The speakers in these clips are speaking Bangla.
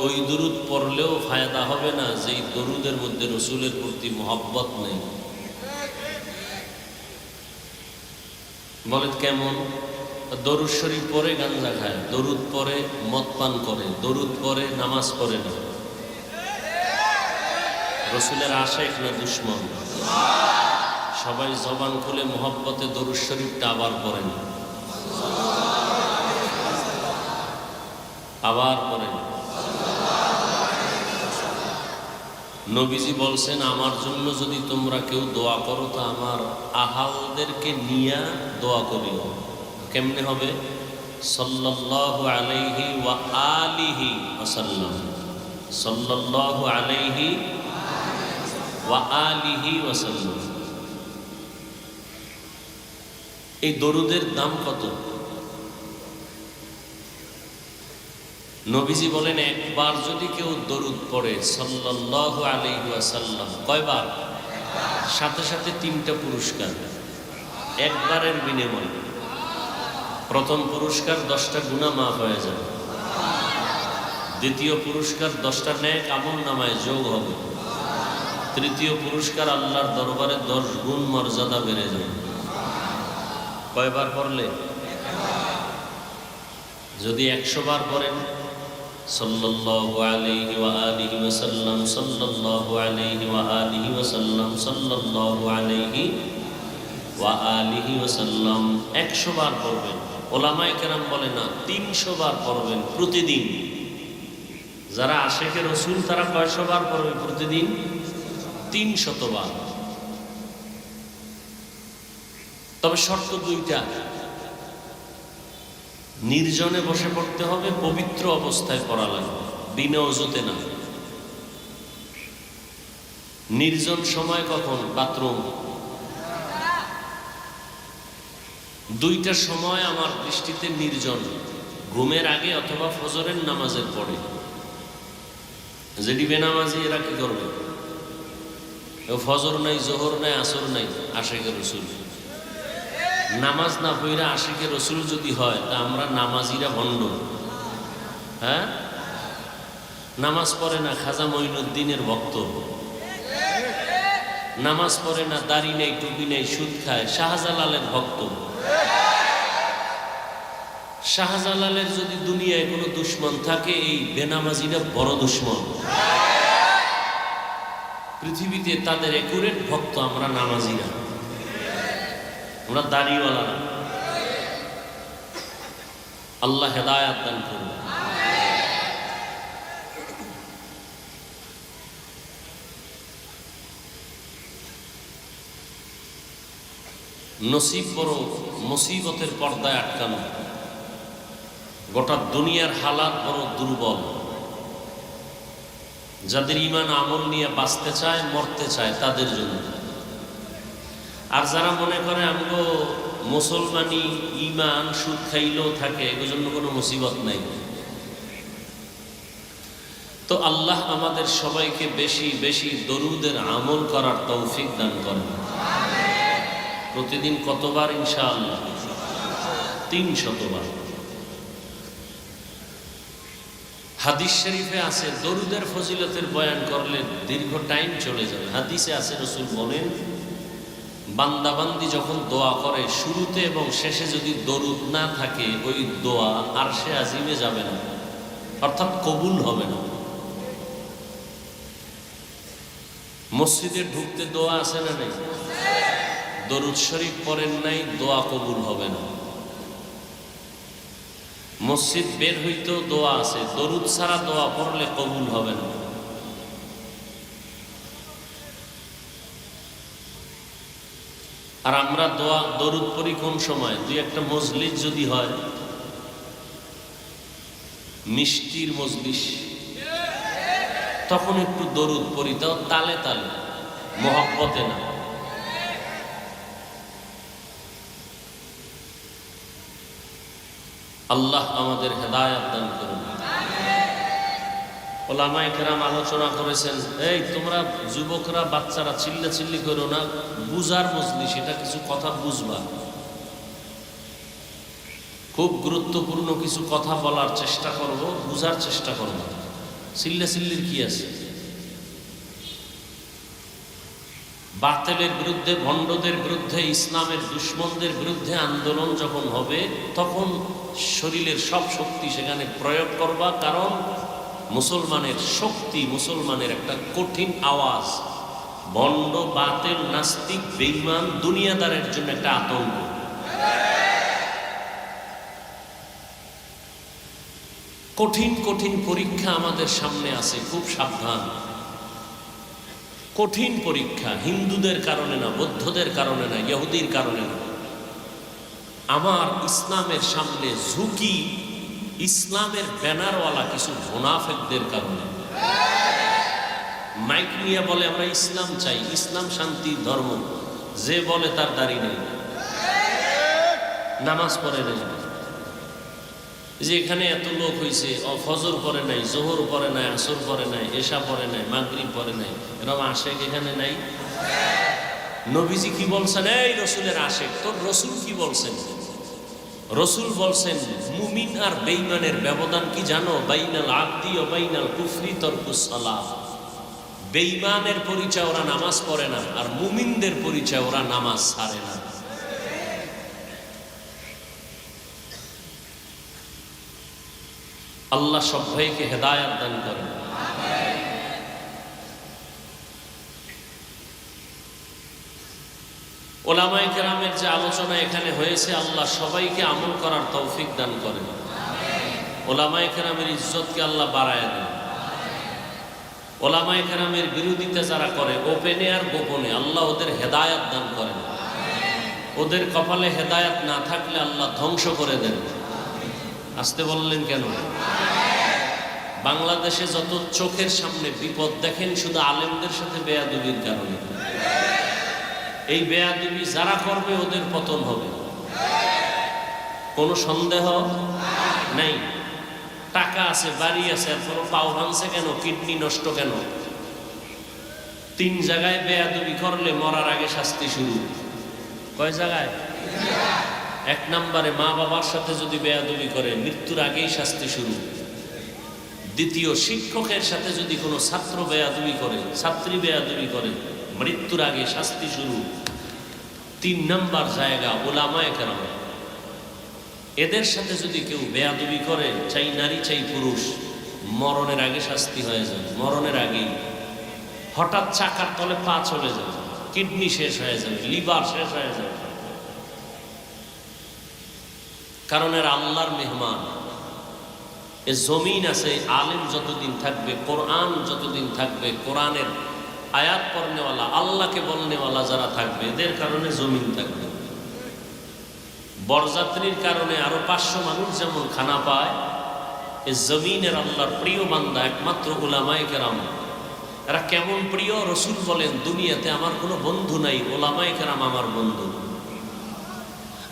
ওই দরুদ পড়লেও ফায়দা হবে না যেই দরুদের মধ্যে রসুলের প্রতি মহব্বত নেই। বলে কেমন? দরুদ শরীফ পরে গাঞ্জা খায়, দরুদ পরে মদ পান করে, দরুদ পরে নামাজ পড়ে না। রসুলের আশিক না দুশ্মন? সবাই জবান খুলে মহব্বতে দরুদ শরীফটা আবার পড়েন, আবার পড়েন। নবীজি বলছেন, আমার জন্য যদি তোমরা কেউ দোয়া করো তো আমার আহালদেরকে নিয়ে দোয়া করিও। কেমনে হবে? সাল্লাল্লাহু আলাইহি ওয়া আলিহি ওয়াসাল্লাম, সাল্লাল্লাহু আলাইহি ওয়া আলিহি ওয়াসাল্লাম। এই দরুদের দাম কত? নবীজি বলেন, একবার যদি কেউ দরুদ পড়ে সাল্লাল্লাহু আলাইহি ওয়াসাল্লাম, কয়বার? সাথে সাথে 3টা পুরস্কার একবারের বিনিময়ে। প্রথম পুরস্কার 10টা গুনাহ মাফ হয়ে যাবে। দ্বিতীয় পুরস্কার 10টা নেক আমল নামায় যোগ হবে। তৃতীয় পুরস্কার আল্লাহর দরবারে 10 গুণ মর্যাদা বেড়ে যাবে। কয়বার পড়লে? যদি 100 বার পড়েন, সাল্লাল্লাহু আলাইহি ওয়া আলিহি ওয়াসাল্লাম, সাল্লাল্লাহু আলাইহি ওয়া আলিহি ওয়াসাল্লাম, সাল্লাল্লাহু আলাইহি ওয়া আলিহি ওয়াসাল্লাম 100 বার পড়বেন। ওলামায়ে কেরাম বলে না, 300 বার পড়বেন প্রতিদিন। যারা আশিকে রসুল তারা কয়শো বার পড়বে প্রতিদিন? 300 বার। তবে শর্ত 2টা। নির্জনে বসে পড়তে হবে, পবিত্র অবস্থায় পড়া লাগবে, বিনা ওযুতে না। নির্জন সময় কখন? বাথরুম। 2টা সময় আমার দৃষ্টিতে নির্জন, ঘুমের আগে অথবা ফজরের নামাজের পরে। যেটি বেনামাজি এরা কি করবে? ফজর নাই, জোহর নাই, আসর নাই, আশিকে রসুল। নামাজ না পড়া আশিকে রসুল যদি হয় তা আমরা নামাজিরা ভণ্ড। হ্যাঁ, নামাজ পড়ে না খাজা মঈনুদ্দিনের ভক্ত, নামাজ পড়ে না, দাড়ি নেই, টুপি নেই, সুদ খায়, শাহজালালের ভক্ত। শাহজালালের যদি দুনিয়ায় কোনো দুশ্মন থাকে, এই বেনামাজিরা বড় দুশ্মন। পৃথিবীতে তাদের একুরেট ভক্ত আমরা নামাজিরা, আমরা দাড়িওয়ালা। আল্লাহ হেদায়াত দান করুন। নসিব বড় মুসিবতের পর্দায় আটকানো। গোটা দুনিয়ার হালাত বড় দুর্বল। যাদের ঈমান আমল নিয়ে বাঁচতে চায়, মরতে চায়, তাদের জন্য। আর যারা মনে করে আমগো মুসলমানি ঈমান সুদ খাইলেও থাকে, এর জন্য কোনো মুসিবত নাই। তো আল্লাহ আমাদের সবাইকে বেশি বেশি দরুদের আমল করার তৌফিক দান করেন। প্রতিদিন কতবার? ইনশাআল্লাহ 300 বার। হাদিস শরীফে আছে, দরুদের ফজিলতের বয়ান করলে দীর্ঘ টাইম চলে যাবে। হাদিসে আছে, রাসূল বলেন, বান্দাবান্দি যখন দোয়া করে, শুরুতে এবং শেষে যদি দরুদ না থাকে, ওই দোয়া আরশে আজিমে যাবে না, অর্থাৎ কবুল হবে না। মসজিদে ঢুকতে দোয়া আছে না নেই? দরুদ শরীফ পড়েন নাই, দোয়া কবুল হবে না। মসজিদ বের হইতেও দোয়া আছে, দরুদ ছাড়া দোয়া পড়লে কবুল হবে না। আর আমরা দোয়া দরুদ পড়ি কোন সময়? 2-1টা মজলিস যদি হয়, মিষ্টির মজলিস, তখন একটু দরুদ পড়ি, তাও তালে তালে, মহব্বতে না। আল্লাহ আমাদের হেদায়াত দান করুন। ওলামায়ে কেরাম আলোচনা করেছেন, এই তোমরা যুবকরা, বাচ্চারা চিল্লাচিল্লি করো না, বুঝার মজলিস, এটা কিছু কথা বুঝবা। খুব গুরুত্বপূর্ণ কিছু কথা বলার চেষ্টা করব, বুঝার চেষ্টা করব। চিল্লাচিল্লির কি আছে? বাতিলের বিরুদ্ধে, ভণ্ডদের বিরুদ্ধে, ইসলামের দুশ্মনদের বিরুদ্ধে আন্দোলন যখন হবে তখন শরীরের সব শক্তি সেখানে প্রয়োগ করবা, কারণ মুসলমানের শক্তি, মুসলমানের একটা কঠিন আওয়াজ ভণ্ড, বাতিল, নাস্তিক, বেঈমান, দুনিয়াদারের জন্য একটা আতঙ্ক। কঠিন কঠিন পরীক্ষা আমাদের সামনে আছে, খুব সাবধান। কঠিন পরীক্ষা, হিন্দুদের কারণে না, বৌদ্ধদের কারণে না, ইহুদির কারণে না। আমার ইসলামের সামনে ঝুঁকি ইসলামের ব্যানারওয়ালা কিছু মুনাফিকদের কারণে। মাইক নিয়ে বলে আমরা ইসলাম চাই, ইসলাম শান্তি ধর্ম, যে বলে তার দাড়ি নেই, নামাজ পড়ে নেই। যে এখানে এত লোক হয়েছে, ফজর পড়ে নাই, জোহর পড়ে নাই, আসর পড়ে নাই, এশা পড়ে নাই, মাগরিব পড়ে নাই, এরকম আশেক এখানে নাই? নবীজি কি বলছেন? এই রসুলের আশেক, তোর রসুল কি বলছেন? রসুল বলছেন মুমিন আর বেঈমানের ব্যবধান কি জানো? বাইনাল আবদি ও বাইনাল কুফরি তরকুস সালাত। বেঈমানের পরিচয় ওরা নামাজ পড়ে না, আর মুমিনদের পরিচয় ওরা নামাজ ছাড়ে না। আল্লাহ সবাইকে হেদায়েত দান করেন। ওলামায়ে কেরামের যে আলোচনা এখানে হয়েছে, আল্লাহ সবাইকে আমল করার তৌফিক দান করেন। ওলামায়ে কেরামের ইজ্জতকে আল্লাহ বাড়ায় দেন। ওলামায়ে কেরামের বিরোধিতা যারা করে গোপনে আর গোপনে, আল্লাহ ওদের হেদায়েত দান করেন। ওদের কপালে হেদায়েত না থাকলে আল্লাহ ধ্বংস করে দেন। আসতে বললেন কেন? বাংলাদেশে যত চোখের সামনে বিপদ দেখেন, শুধু আলেমদের সাথে বেয়াদবির কারণে। এই বেয়াদবি যারা করবে ওদের পতন হবে, কোনো সন্দেহ নাই। টাকা আছে, বাড়ি আছে, এরপর পাও ভাঙছে কেন, কিডনি নষ্ট কেন? 3 জায়গায় বেয়াদবি করলে মরার আগে শাস্তি শুরু। কয় জায়গায়? 1 নম্বরে মা বাবার সাথে যদি বেয়াদবি করে, মৃত্যুর আগেই শাস্তি শুরু। দ্বিতীয়, শিক্ষকের সাথে যদি কোনো ছাত্র বেয়াদবি করে, ছাত্রী বেয়াদবি করে, মৃত্যুর আগে শাস্তি শুরু। 3 নম্বর জায়গা ওলামায়ে কেরাম, এদের সাথে যদি কেউ বেয়াদবি করে, চাই নারী চাই পুরুষ, মরণের আগে শাস্তি হয়ে যায়। মরণের আগেই হঠাৎ চাকার তলে পা চলে যাবে, কিডনি শেষ হয়ে যাবে, লিভার শেষ হয়ে যাবে, কারণ এর আল্লাহর মেহমান। এ জমিন আছে, আলেম যতদিন থাকবে, কোরআন যতদিন থাকবে, কোরআনের আয়াত পড়নেওয়ালা, আল্লাহকে বলনেওয়ালা যারা থাকবে, এদের কারণে জমিন থাকবে। বরযাত্রীর কারণে আরো 500 মানুষ যেমন খানা পায়, এ জমিনের আল্লাহর প্রিয় বান্দা একমাত্র উলামায়ে কেরাম। এরা কেমন প্রিয়? রসুল বলেন দুনিয়াতে আমার কোনো বন্ধু নাই, উলামায়ে কেরাম আমার বন্ধু।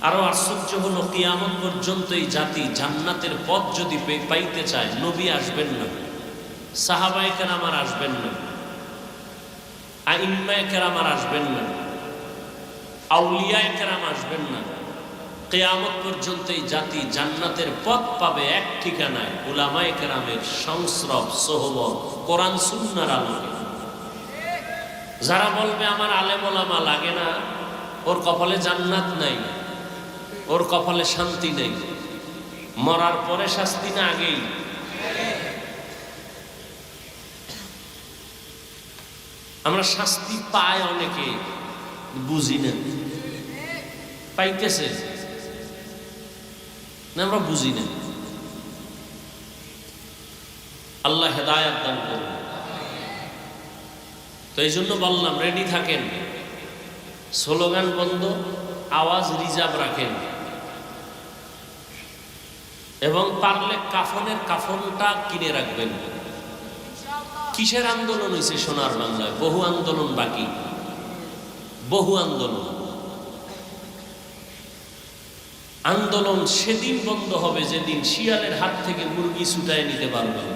আরো আশ্চর্য হলো, কিয়ামত পর্যন্ত এই জাতি জান্নাতের পথ যদি পাইতে চায়, নবী আসবেন না, সাহাবায়ে কেরাম আর আসবেন না, আইম্মায়ে কেরাম আর আসবেন না, আউলিয়ায়ে কেরাম আসবেন না। কিয়ামত পর্যন্ত এই জাতি জান্নাতের পথ পাবে এক ঠিকানায়, উলামায়ে কেরামের সংস্রব, সোহবত, কোরআন সুন্নাহর আলোকে। যারা বলবে আমার আলেম ওলামা লাগে না, ওর কপালে জান্নাত নাই, ওর কপালে শান্তি নেই, মরার পরে শাস্তি না আগেই? আমরা শাস্তি পাই অনেকে, বুঝি না। পাইতেছে না, আমরা বুঝি না। আল্লাহ হেদায়েত দান করুন। তো এই জন্য বললাম, রেডি থাকেন, স্লোগান বন্ধ, আওয়াজ রিজার্ভ রাখেন, এবং পারলে কাফনের কাফনটা কিনে রাখবেন। কিসের আন্দোলন হয়েছে সোনার বাংলায়? বহু আন্দোলন বাকি, বহু আন্দোলন। আন্দোলন সেদিন বন্ধ হবে যেদিন শিয়ালের হাত থেকে মুরগি ছুটায় নিতে পারবেন।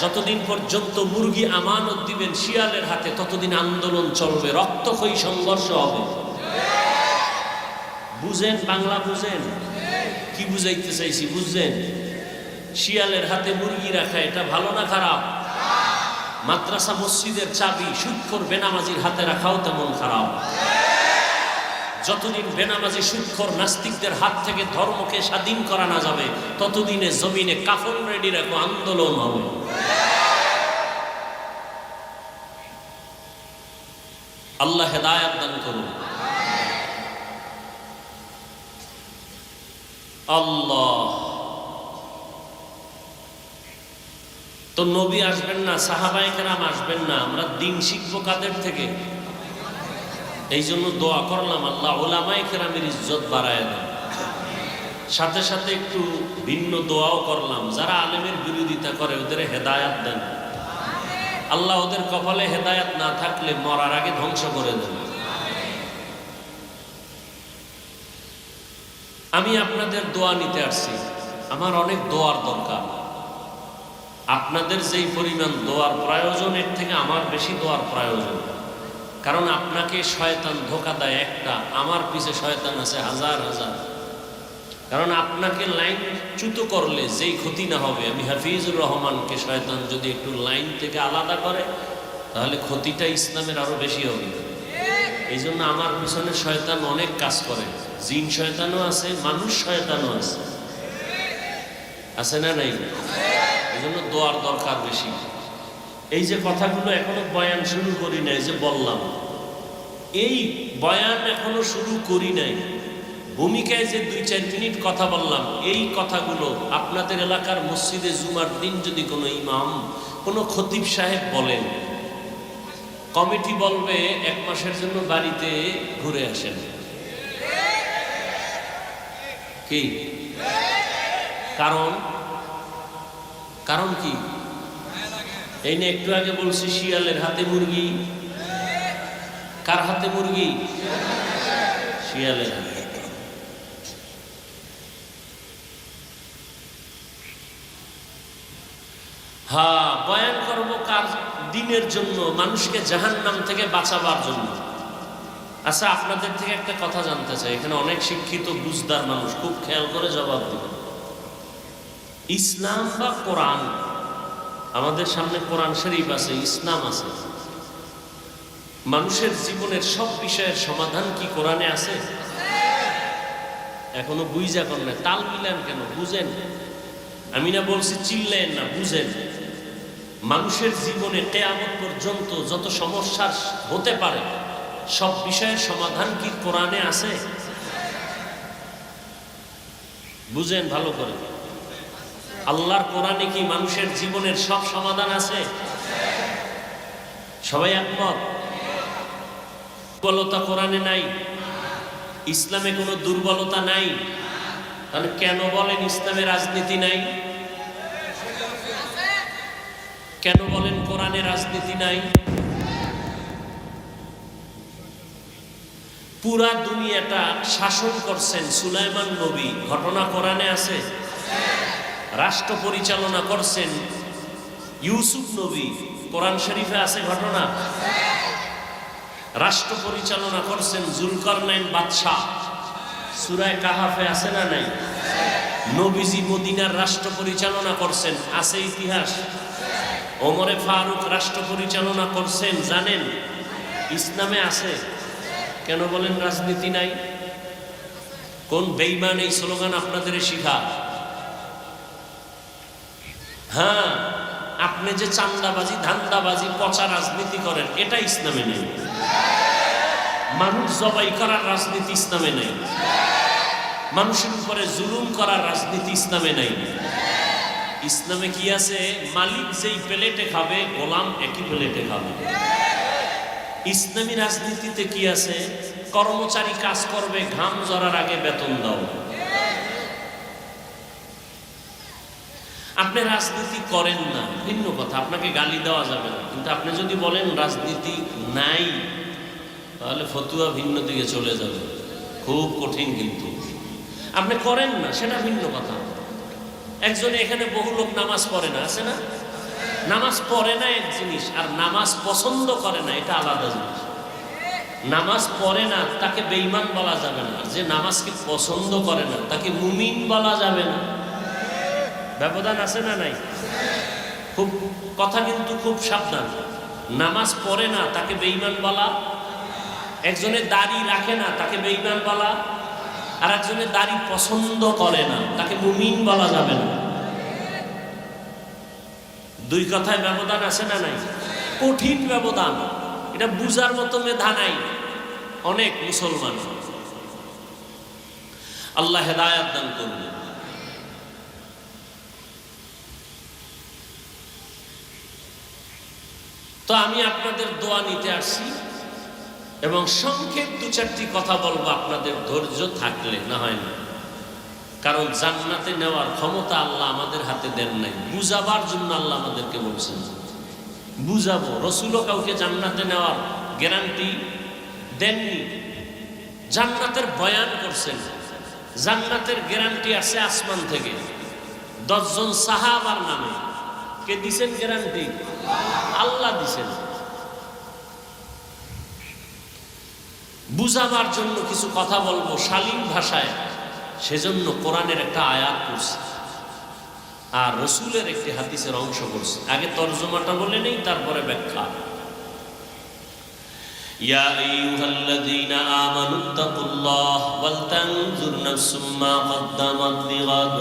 যতদিন পর্যন্ত মুরগি আমানত দিবেন শিয়ালের হাতে, ততদিন আন্দোলন চলবে, রক্তক্ষয়ী সংঘর্ষ হবে। বুঝেন? বাংলা বুঝেন? কি বুঝাইতে চাইছি বুঝছেন? শিয়ালের হাতে মুরগি রাখা এটা ভালো না খারাপ? মাদ্রাসা মসজিদের চাবি সুদখোর বেনামাজির হাতে রাখাও তেমন খারাপ। যতদিন বেনামাজি সুদখোর নাস্তিকদের হাত থেকে ধর্মকে স্বাধীন করা না যাবে, ততদিনে জমিনে কাফন রেডি রাখো, আন্দোলন হবে। আল্লাহ হেদায়েত দান করুন। আল্লাহ তো নবী আসবেন না, সাহাবায়ে কেরাম আসবেন না, আমরা দিন শিখবো কাদের থেকে? এই জন্য দোয়া করলাম আল্লাহ উলামায়ে কেরামের ইজ্জত বাড়ায় দেন। সাথে সাথে একটু ভিন্ন দোয়াও করলাম, যারা আলেমের বিরোধিতা করে ওদের হেদায়েত দেন আল্লাহ। ওদের কপালে হেদায়েত না থাকলে মরার আগে ধ্বংস করে দেন। আমি আপনাদের দোয়া নিতে আসছি, আমার অনেক দোয়ার দরকার। আপনাদের যেই পরিমাণ দোয়ার প্রয়োজন, এর থেকে আমার বেশি দোয়ার প্রয়োজন। কারণ আপনাকে শয়তান ধোঁকা দেয় একটা, আমার পিছে শয়তান আছে হাজার হাজার। কারণ আপনাকে লাইন চ্যুত করলে যেই ক্ষতি না হবে, আমি হাফিজুর রহমানকে শয়তান যদি একটু লাইন থেকে আলাদা করে, তাহলে ক্ষতিটা ইসলামের আরো বেশি হবে। এই জন্য আমার পিছনে শয়তান অনেক কাজ করে, জিন শয়তানও আছে, মানুষ শয়তানও আছে, আছে না নাই? এই জন্য দোয়ার দরকার বেশি। এই যে কথাগুলো এখনো বয়ান শুরু করি নাই, যে বললাম এই বয়ান এখনো শুরু করি নাই, ভূমিকায় যে 2-4 মিনিট কথা বললাম, এই কথাগুলো আপনাদের এলাকার মসজিদে জুমার দিন যদি কোনো ইমাম, কোনো খতিব সাহেব বলেন, কমিটি বলবে 1 মাসের জন্য বাড়িতে ঘুরে আসেন। কি কারণ? কারণ কি? এই নিয়ে একটু আগে বলছি শিয়ালের হাতে মুরগি। কার হাতে মুরগি? শিয়ালের হাতে। হ্যাঁ, বয়ান করবো কার? দিনের জন্য, মানুষকে জাহান্নাম থেকে বাঁচাবার জন্য। আচ্ছা, আপনাদের থেকে একটা কথা জানতে চাই, এখানে অনেক শিক্ষিত বুঝদার মানুষ, খুব খেয়াল করে জবাব দিবেন। ইসলাম বা কোরআন, আমাদের সামনে কোরআন শরীফ আছে, ইসলাম আছে, মানুষের জীবনের সব বিষয়ের সমাধান কি কোরআনে আছে? এখনো বুঝা কর না, তাল মিলান কেন? বুঝেন। আমি না বলছি চিল্লেন না, বুঝেন। মানুষের জীবনে কিয়ামত পর্যন্ত যত সমস্যা হতে পারে, সব বিষয়ের সমাধান কি কোরআনে আছে? বুঝেন ভালো করে। আল্লাহর কোরআনে কি মানুষের জীবনের সব সমাধান আছে? সবাই একমত? দুর্বলতা কোরআনে নাই, ইসলামে কোনো দুর্বলতা নাই। তাহলে কেন বলেন ইসলামে রাজনীতি নাই? কেন বলেন কোরআনে রাজনীতি নাই? পুরা দুনিয়াটা শাসন করছেন সুলাইমান নবী, ঘটনা কোরআনে আছে। রাষ্ট্র পরিচালনা করছেন ইউসুফ নবী, কোরআন শরীফে আছে ঘটনা। রাষ্ট্র পরিচালনা করছেন জুলকারনাইন বাদশাহ, সূরা কাহাফে আছে না নাই? নবীজি মদিনার রাষ্ট্র পরিচালনা করছেন, আছে ইতিহাস। ওমরে ফারুক রাষ্ট্র পরিচালনা করছেন, জানেন, ইসলামে আছে। কেন বলেন রাজনীতি নাই? কোন বেঈমান এই স্লোগান আপনাদের শিখা? হ্যাঁ, আপনি যে চান্দাবাজি, ধান্দাবাজি, পচা রাজনীতি করেন, এটা ইসলামে নেই। মানুষ জবাই করার রাজনীতি ইসলামে নেই। মানুষের উপরে জুলুম করার রাজনীতি ইসলামে নাই। ইসলামে কি আছে? মালিক যেই প্লেটে খাবে, গোলাম একই প্লেটে খাবে। ইসলামী রাজনীতিতে কি আছে? কর্মচারী কাজ করবে, ঘাম ঝরার আগে বেতন দাও। আপনি রাজনীতি করেন না, ভিন্ন কথা, আপনাকে গালি দেওয়া যাবে না। কিন্তু আপনি যদি বলেন রাজনীতি নাই, তাহলে ফতুয়া ভিন্ন দিকে চলে যাবে, খুব কঠিন। কিন্তু আপনি করেন না, সেটা ভিন্ন কথা। একজনে এখানে বহু লোক নামাজ পড়ে না, আছে না? নামাজ পড়ে না এক জিনিস, আর নামাজ পছন্দ করে না এটা আলাদা জিনিস। নামাজ পড়ে না তাকে বেঈমান বলা যাবে না, যে নামাজকে পছন্দ করে না তাকে মুমিন বলা যাবে না। ব্যবধান আছে না নাই? খুব কথা কিন্তু খুব সাবধান। নামাজ পড়ে না তাকে বেঈমান বলা, একজনের দাড়ি রাখে না তাকে বেঈমান বলা, আর একজনের দাড়ি পছন্দ করে না তাকে মুমিন বলা যাবে না। দুই কথায় ব্যবধান আছে না নাই? কঠিন ব্যবধান, এটা বুঝার মতো মেধা নাই অনেক মুসলমান। আল্লাহ হেদায়েত দান করুন। তো আমি আপনাদের দোয়া নিতে আসছি এবং সংক্ষেপ দু চারটি কথা বলবো, আপনাদের ধৈর্য থাকলে, না হয় না। কারণ জান্নাতে নেওয়ার ক্ষমতা আল্লাহ আমাদের হাতে দেন নাই, বুঝাবার জন্য আল্লাহ আমাদেরকে বলছেন বুঝাবো। রসুলও কাউকে জান্নাতে নেওয়ার গ্যারান্টি দেননি, জান্নাতের বয়ান করছেন। জান্নাতের গ্যারান্টি আছে আসমান থেকে 10 জন সাহাবার নামে। কে দিছেন গ্যারান্টি? আল্লাহ দিছেন। বুঝাবার জন্য কিছু কথা বলবো শালীন ভাষায়, সেজন্য কোরআনের একটা আয়াত পড়ছি আর রসুলের একটি হাদিসের অংশ পড়ছি। আগে তরজমাটা বলে নেই, তারপরে ব্যাখ্যা। ইয়া আইয়ুহাল্লাযীনা আমানুত্তাকুল্লাহ ওয়াল তানজুর নাফসুম মা কদ্দামাত লিগাদ।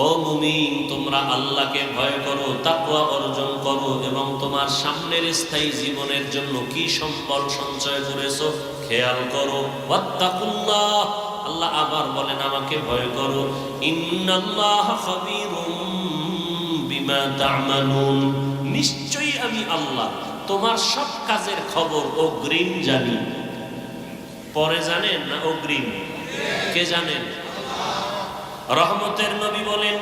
ও মুমিন, তোমরা আল্লাহকে ভয় করো, তাকওয়া অর্জন করো এবং তোমার সামনের স্থায়ী জীবনের জন্য কি সম্বল সঞ্চয় করেছো খেয়াল করো। ওয়াত্তাকুল্লাহ, আল্লাহ আবার বলেন আমাকে ভয় করো। ইন্নাল্লাহা খাবীরুম বিমা তা'মালুন, নিশ্চয়ই আমি আল্লাহ তোমার সব কাজের খবর অগ্রিম জানি। পরে জানেন না অগ্রিম? কে জানেন? রহমতের নবী বলেন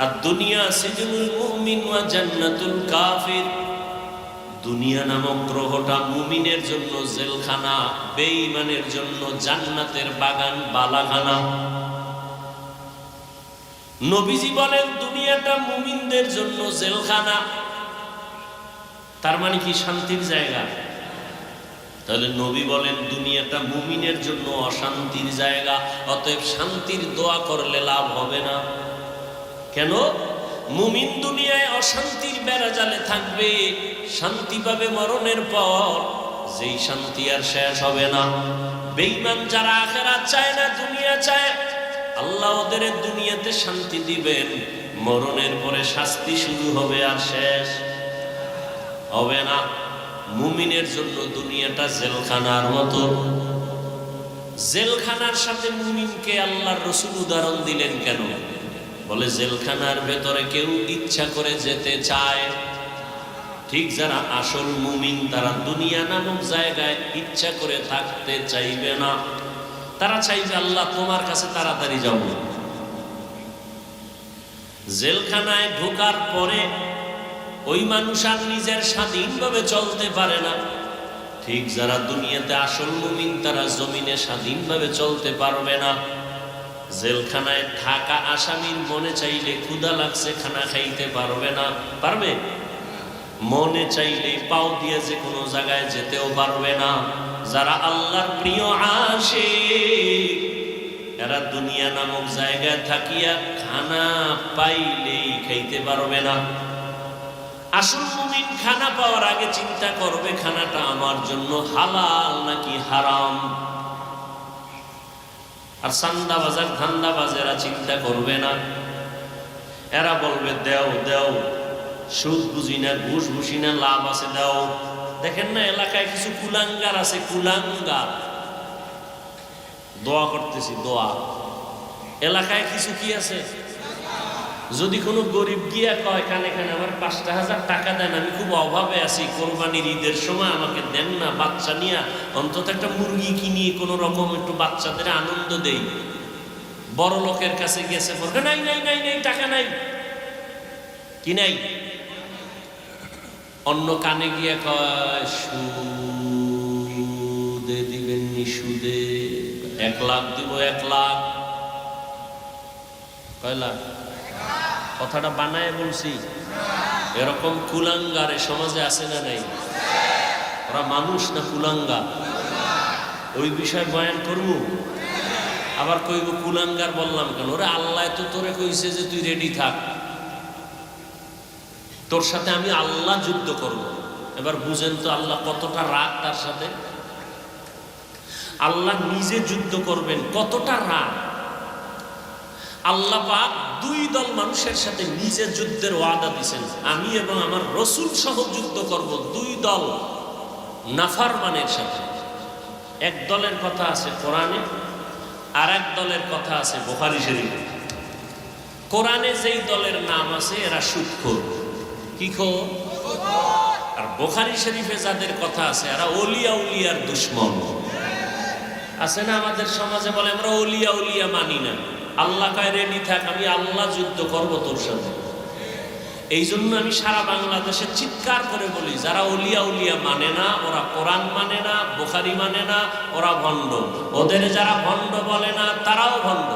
আদ-দুনিয়া সিজনুল মুমিন ওয়া জান্নাতুল কাফির। দুনিয়া নামক গ্রহটা মুমিনের জন্য জেলখানা, বেঈমানের জন্য জান্নাতের বাগান বালাখানা। নবীজি বলেন দুনিয়াটা মুমিনদের জন্য জেলখানা, তার মানে কি শান্তির জায়গা? তাহলে নবী বলেন দুনিয়াটা মুমিনের জন্য অশান্তির জায়গা, অতএব শান্তির দোয়া করলে লাভ হবে না। কেন? মুমিন দুনিয়ায় অশান্তির বেড়াজালে থাকবে, শান্তি পাবে মরণের পর, যেই শান্তি আর শেষ হবে না। বেঈমান যারা আখিরাত চায় না, দুনিয়া চায়, আল্লাহ ওদের দুনিয়াতে শান্তি দিবেন, মরণের পরে শাস্তি শুরু হবে আর শেষ হবে না। মুমিনের জন্য দুনিয়াটা জেলখানার মতো। জেলখানার সাথে মুমিনকে আল্লাহর রাসূল উদাহরণ দিলেন কেন? বলে জেলখানার ভেতরে কেউ ইচ্ছা করে যেতে চায়, ঠিক যারা আসল মুমিন তারা দুনিয়া নামক জায়গায় ইচ্ছা করে থাকতে চাইবে না। তারা চাইবে আল্লাহ তোমার কাছে তাড়াতাড়ি যাব। জেলখানায় ঢোকার পরে ওই মানুষ আর নিজের স্বাধীনভাবে চলতে পারে না। ঠিক যারা দুনিয়াতে আসল মুমিন তারা জমিনে স্বাধীনভাবে চলতে পারবে না। জেলখানায় থাকা আসামির মনে চাইলে ক্ষুধা লাগছে খানা খাইতে পারবে না, পারবে? মনে চাইলে পাও দিয়ে যে কোনো জায়গায় যেতেও পারবে না। যারা আল্লাহর প্রিয় আশিক এরা দুনিয়া নামক জায়গায় থাকিয়া খানা পাইলেই খাইতে পারবে না। আসল মুমিন খানা পাওয়ার আগে চিন্তা করবে খানাটা আমার জন্য হালাল নাকি হারাম। আর চান্দাবাজার ধান্দাবাজেরা চিন্তা করবে না, এরা বলবে দেও দেও, সুদ বুঝি না, ঘুষ বুঝি না, লাভ আছে দাও। দেখেন না এলাকায় কিছু কুলাঙ্গার আছে, কুলাঙ্গার। দোয়া করতেছি, দোয়া। এলাকায় কিছু কি আছে, যদি কোনো গরিব গিয়া কয় কানে কানে আমার 5,000 টাকা দেন, আমি খুব অভাবে আছি, কোরবানির ঈদের সময় আমাকে দেন না, বাচ্চা নিয়ে অন্তত একটা মুরগি কিনিয়ে কোনো রকম একটু বাচ্চাদের আনন্দ দেই। বড় লোকের কাছে গেছে বলবে নাই নাই নাই নাই টাকা নাই, কি নাই? অন্য কানে গিয়ে কয় সুদে দিবেন নি, সুদে 1 লাখ দিব, 1 লাখ। কয় লাখ? কথাটা বানায় বলছি। এরকম কুলাঙ্গারে সমাজে আছে না নাই? ওরা মানুষ না কুলাঙ্গার? ওই বিষয়ে বয়ান করবো। আবার কইব কুলাঙ্গার বললাম কেন? ওরে আল্লাহ তো তোরে কইছে যে তুই রেডি থাক, তোর সাথে আমি আল্লাহ যুদ্ধ করব। এবার বুঝেন তো আল্লাহ কতটা রাগ তার সাথে। আল্লাহ নিজে যুদ্ধ করবেন, কতটা রাগ। আল্লাহ পাক দুই দল মানুষের সাথে নিজের যুদ্ধের ওয়াদা দিয়েছেন, আমি এবং আমার রসুল সহ যুদ্ধ করব দুই দল নাফরমানের সাথে। এক দলের কথা আছে কোরআনে, আর এক দলের কথা আছে বুখারী শরীফে। কোরআনে যেই দলের নাম আছে এরা সুদখোর, কি খোর? আর বুখারী শরীফে যাদের কথা আছে এরা ওলিয়া উলিয়ার দুশমন। আছে না আমাদের সমাজে বলে আমরা ওলিয়া উলিয়া মানি না, আল্লাহ কয় রেডি থাক, আমি আল্লাহ যুদ্ধ করব তোর সাথে। এই জন্য আমি সারা বাংলাদেশে চিৎকার করে বলি, যারা ওলিয়া উলিয়া মানে না, ওরা কোরআন মানে না, বুখারী মানে না, ওরা ভণ্ড। ওদের যারা ভণ্ড বলে না তারাও ভণ্ড।